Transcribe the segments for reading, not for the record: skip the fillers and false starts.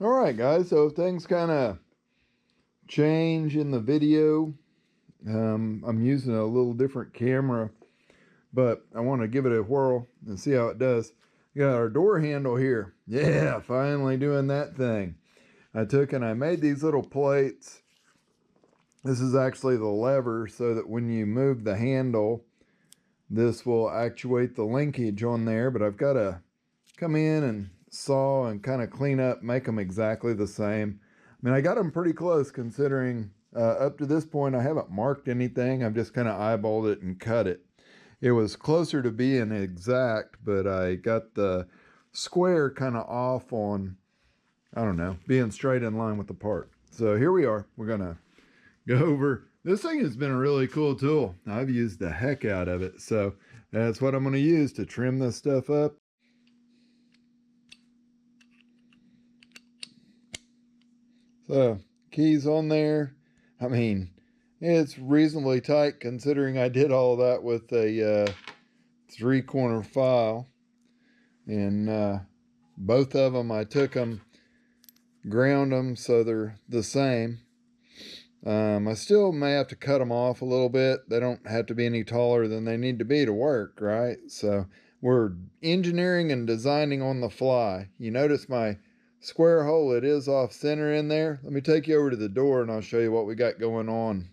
All right, guys, so things kind of change in the video. I'm using a little different camera, but I want to give it a whirl and see how it does. We got our door handle here. Yeah, finally doing that thing. I took and I made these little plates. This is actually the lever so that when you move the handle, this will actuate the linkage on there, but I've got to come in and saw and kind of clean up, make them exactly the same. I mean, I got them pretty close considering up to this point I haven't marked anything. I've just kind of eyeballed it and cut it. It was closer to being exact, but I got the square kind of off on, I don't know, being straight in line with the part. So here we are. We're going to go over. This thing has been a really cool tool. I've used the heck out of it. So that's what I'm going to use to trim this stuff up. So keys on there. I mean, it's reasonably tight considering I did all that with a 3-corner file. And both of them, I took them, ground them so they're the same. I still may have to cut them off a little bit. They don't have to be any taller than they need to be to work, right? So we're engineering and designing on the fly. You notice my square hole, it is off center in there. Let me take you over to the door and I'll show you what we got going on.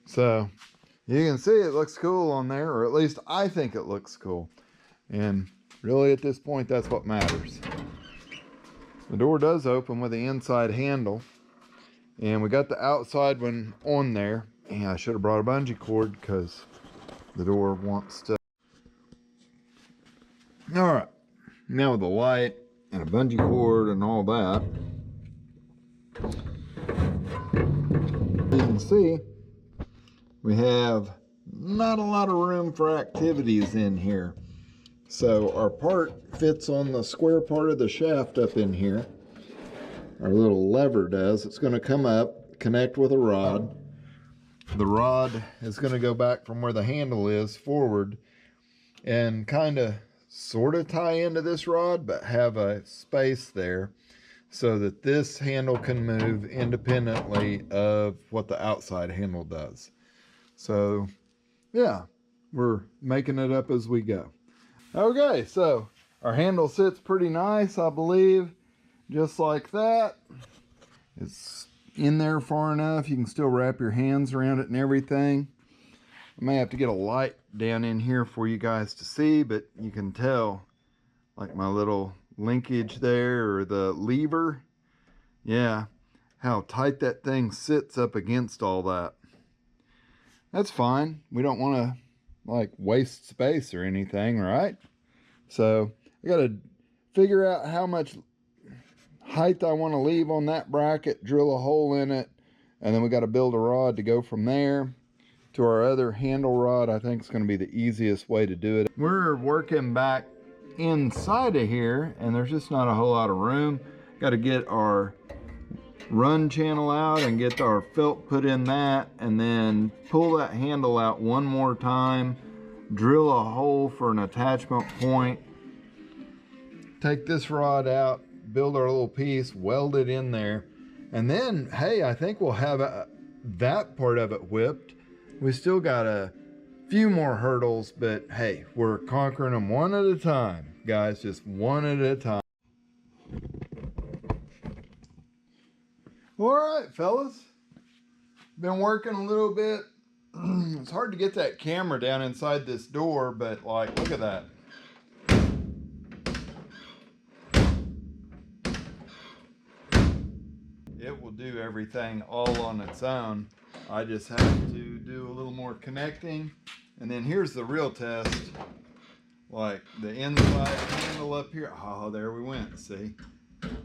So you can see it looks cool on there, or at least I think it looks cool. And really at this point, that's what matters. The door does open with the inside handle, and we got the outside one on there. And I should have brought a bungee cord because the door wants to. All right, now with the light and a bungee cord and all that, you can see we have not a lot of room for activities in here. So our part fits on the square part of the shaft up in here. Our little lever does. It's going to come up, connect with a rod. The rod is going to go back from where the handle is forward and kind of sort of tie into this rod, but have a space there so that this handle can move independently of what the outside handle does. So yeah, we're making it up as we go. Okay, so our handle sits pretty nice, I believe, just like that. It's in there far enough you can still wrap your hands around it and everything. I may have to get a light down in here for you guys to see, but you can tell like my little linkage there, or the lever. Yeah, how tight that thing sits up against all that. That's fine. We don't want to like waste space or anything, right? So I got to figure out how much height I want to leave on that bracket, drill a hole in it, and then we got to build a rod to go from there to our other handle rod. I think it's going to be the easiest way to do it. We're working back inside of here, and there's just not a whole lot of room. Got to get our run channel out and get our felt put in that, and then pull that handle out one more time, drill a hole for an attachment point, take this rod out, build our little piece, weld it in there, and then hey, I think we'll have that part of it whipped. We still got a few more hurdles, but hey, we're conquering them one at a time, guys, just one at a time. All right, fellas, been working a little bit. It's hard to get that camera down inside this door, but like, look at that. It will do everything all on its own. I just have to do a little more connecting. And then here's the real test. Like the inside handle up here. Oh, there we went, see?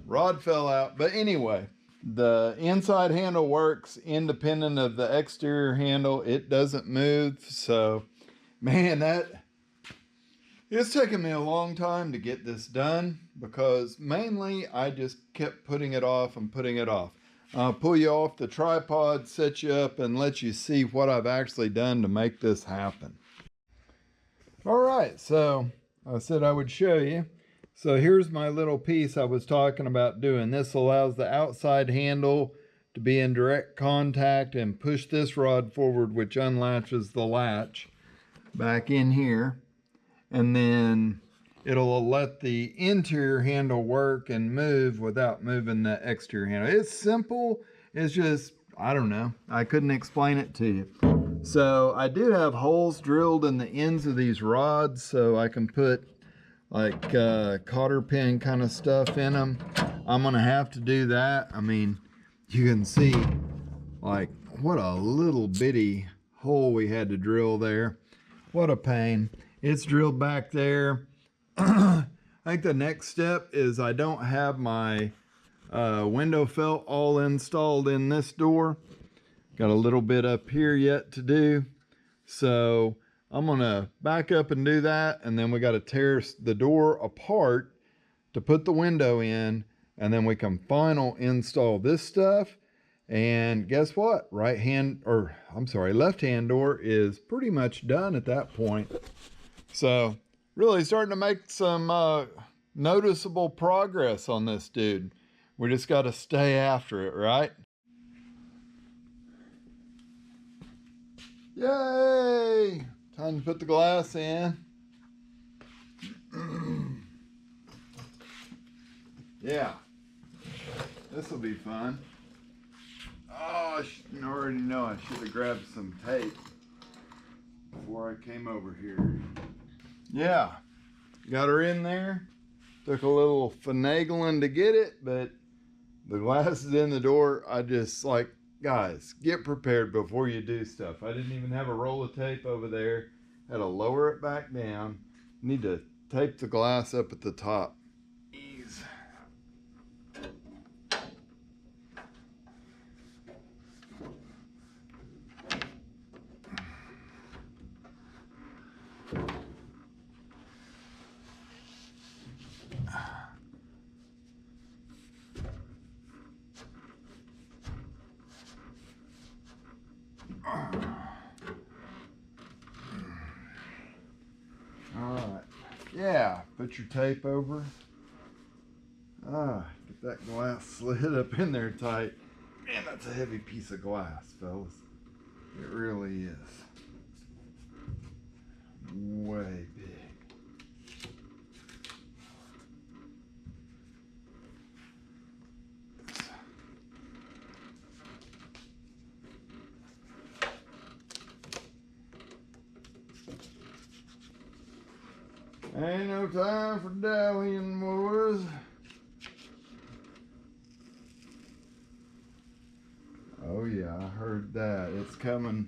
Rod fell out, but anyway. The inside handle works independent of the exterior handle. It doesn't move. So, man, it's taken me a long time to get this done because mainly I just kept putting it off and putting it off. pull you off the tripod, set you up, and let you see what I've actually done to make this happen. All right, so I said I would show you. So here's my little piece I was talking about doing. This allows the outside handle to be in direct contact and push this rod forward, which unlatches the latch back in here. And then it'll let the interior handle work and move without moving the exterior handle. It's simple. It's just, I don't know. I couldn't explain it to you. So I do have holes drilled in the ends of these rods so I can put like cotter pin kind of stuff in them. I'm gonna have to do that. I mean, you can see like what a little bitty hole we had to drill there. What a pain. It's drilled back there. I think the next step is I don't have my window felt all installed in this door. Got a little bit up here yet to do. So I'm gonna back up and do that, and then we got to tear the door apart to put the window in, and then we can final install this stuff. And guess what? Left hand door is pretty much done at that point. So really starting to make some noticeable progress on this dude. We just got to stay after it, right? Yay! Time to put the glass in. Yeah, this will be fun. Oh, I already know I should have grabbed some tape before I came over here. Yeah, got her in there. Took a little finagling to get it, but the glass is in the door. I just like, guys, get prepared before you do stuff. I didn't even have a roll of tape over there. Had to lower it back down. Need to tape the glass up at the top. Ease. Alright, yeah, put your tape over. Get that glass slid up in there tight. Man, that's a heavy piece of glass, fellas. It really is. Way big. Ain't no time for dallying, boys. Oh yeah, I heard that. It's coming.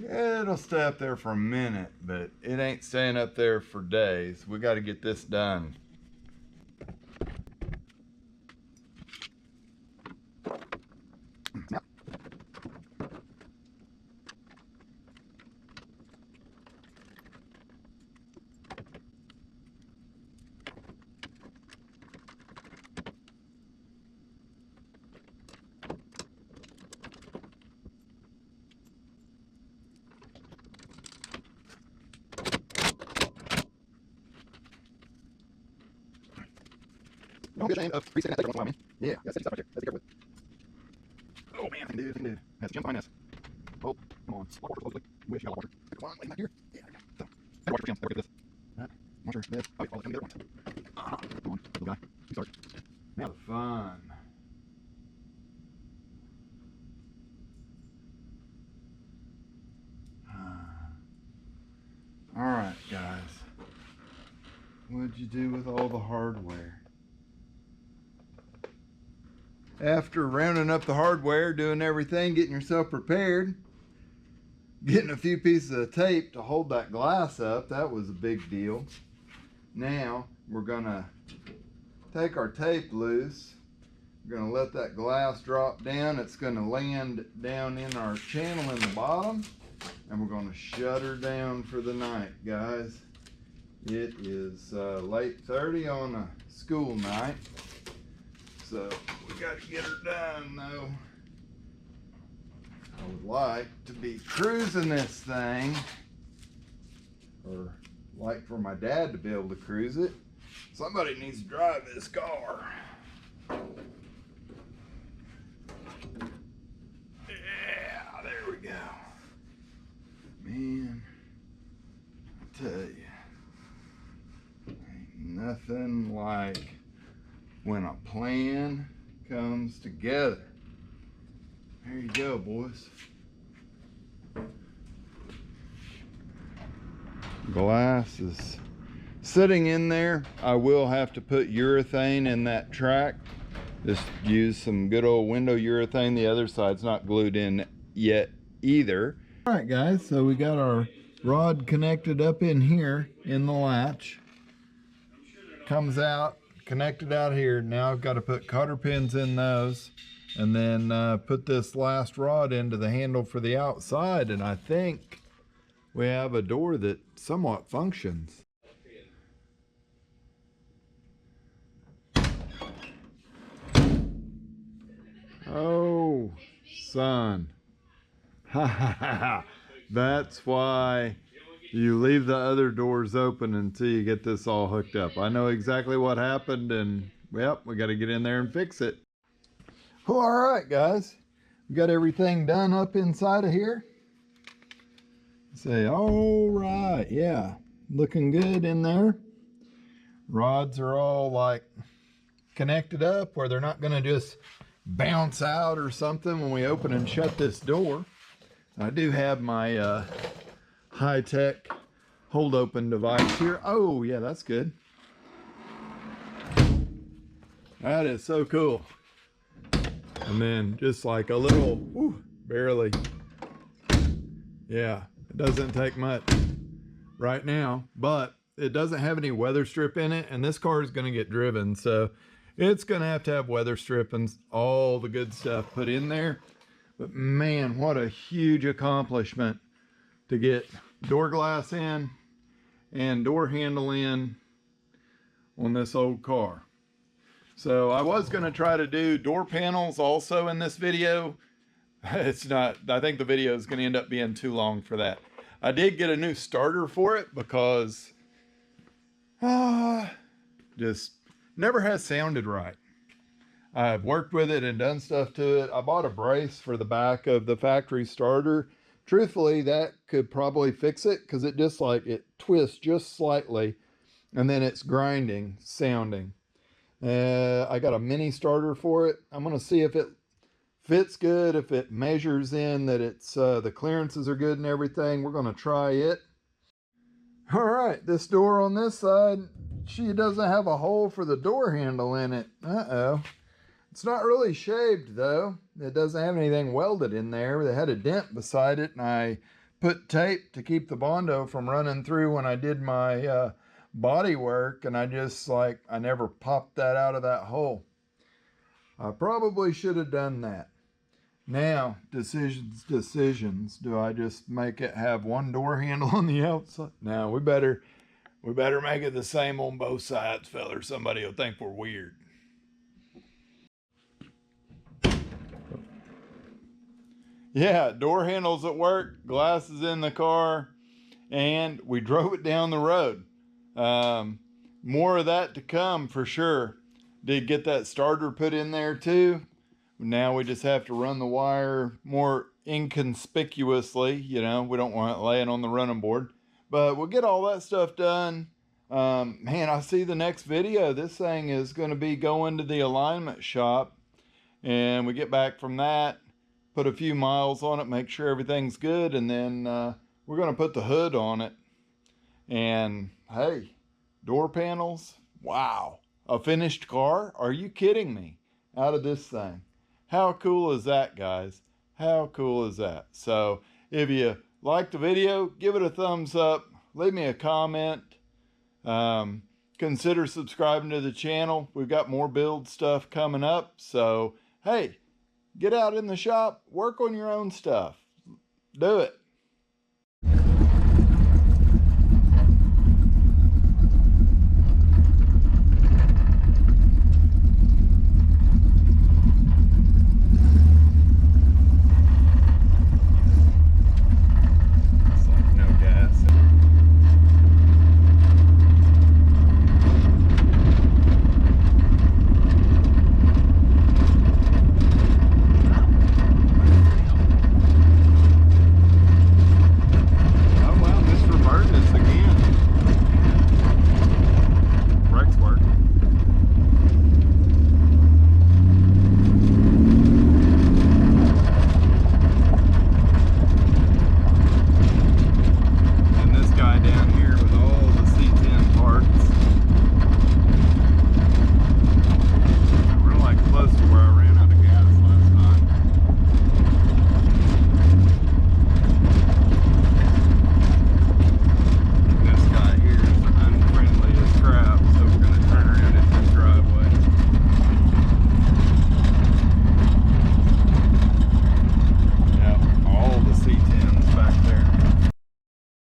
It'll stay up there for a minute, but it ain't staying up there for days. We got to get this done. Yep. Don't be ashamed of resetting that tape once in a while, man. Yeah, got set stuff right there. Let's be careful with. Oh man, thing dude. That's a gem behind this. Oh, come on. Water closely. Wish you got water. Come on, lay back here. Yeah, there we go. So, I water for gems. There we go. This. That. Water. This. Oh, all the other ones. Come on, little guy. You start. Now fun. All right, guys. What'd you do with all the hardware? After rounding up the hardware, doing everything, getting yourself prepared, getting a few pieces of tape to hold that glass up, that was a big deal. Now, we're gonna take our tape loose. We're gonna let that glass drop down. It's gonna land down in our channel in the bottom, and we're gonna shut her down for the night, guys. It is late 30 on a school night. So we got to get her done though. I would like to be cruising this thing, or like for my dad to be able to cruise it. Somebody needs to drive this car. Yeah, there we go. Man, I tell you, ain't nothing like when a plan comes together. There you go, boys. Glass is sitting in there. I will have to put urethane in that track. Just use some good old window urethane. The other side's not glued in yet either. All right, guys, so we got our rod connected up in here in the latch. Comes out, connected out here. Now I've got to put cotter pins in those, and then put this last rod into the handle for the outside, and I think we have a door that somewhat functions. Oh, son. Ha ha ha. That's why you leave the other doors open until you get this all hooked up. I know exactly what happened, and yep, we got to get in there and fix it. Well, all right, guys. We got everything done up inside of here. Say, all right, yeah, looking good in there. Rods are all like connected up where they're not going to just bounce out or something when we open and shut this door. I do have my high-tech hold open device here. Oh yeah, that's good. That is so cool. And then just like a little, whew, barely. Yeah, it doesn't take much right now, but it doesn't have any weather strip in it, and this car is going to get driven, so it's going to have weather strip and all the good stuff put in there. But man, what a huge accomplishment to get door glass in and door handle in on this old car. So I was going to try to do door panels also in this video. It's not, I think the video is going to end up being too long for that. I did get a new starter for it because just never has sounded right. I've worked with it and done stuff to it. I bought a brace for the back of the factory starter. Truthfully, that could probably fix it because it just like, it twists just slightly and then it's grinding sounding. I got a mini starter for it. I'm going to see if it fits good, if it measures in that it's the clearances are good and everything. We're going to try it. All right, this door on this side, she doesn't have a hole for the door handle in it. Uh-oh. It's not really shaved though. It doesn't have anything welded in there. They had a dent beside it, and I put tape to keep the Bondo from running through when I did my body work, and I never popped that out of that hole. I probably should have done that. Now, decisions. Do I just make it have one door handle on the outside? No, we better make it the same on both sides, fella. Somebody will think we're weird. Yeah, door handles at work, glasses in the car, and we drove it down the road. More of that to come for sure. Did get that starter put in there too. Now we just have to run the wire more inconspicuously. You know, we don't want it laying on the running board. But we'll get all that stuff done. Man, I see the next video. This thing is going to be going to the alignment shop. And we get back from that, put a few miles on it, make sure everything's good. And then we're going to put the hood on it. And hey, door panels. Wow. A finished car? Are you kidding me? Out of this thing. How cool is that, guys? How cool is that? So if you liked the video, give it a thumbs up. Leave me a comment. Consider subscribing to the channel. We've got more build stuff coming up. So, hey, get out in the shop. Work on your own stuff. Do it.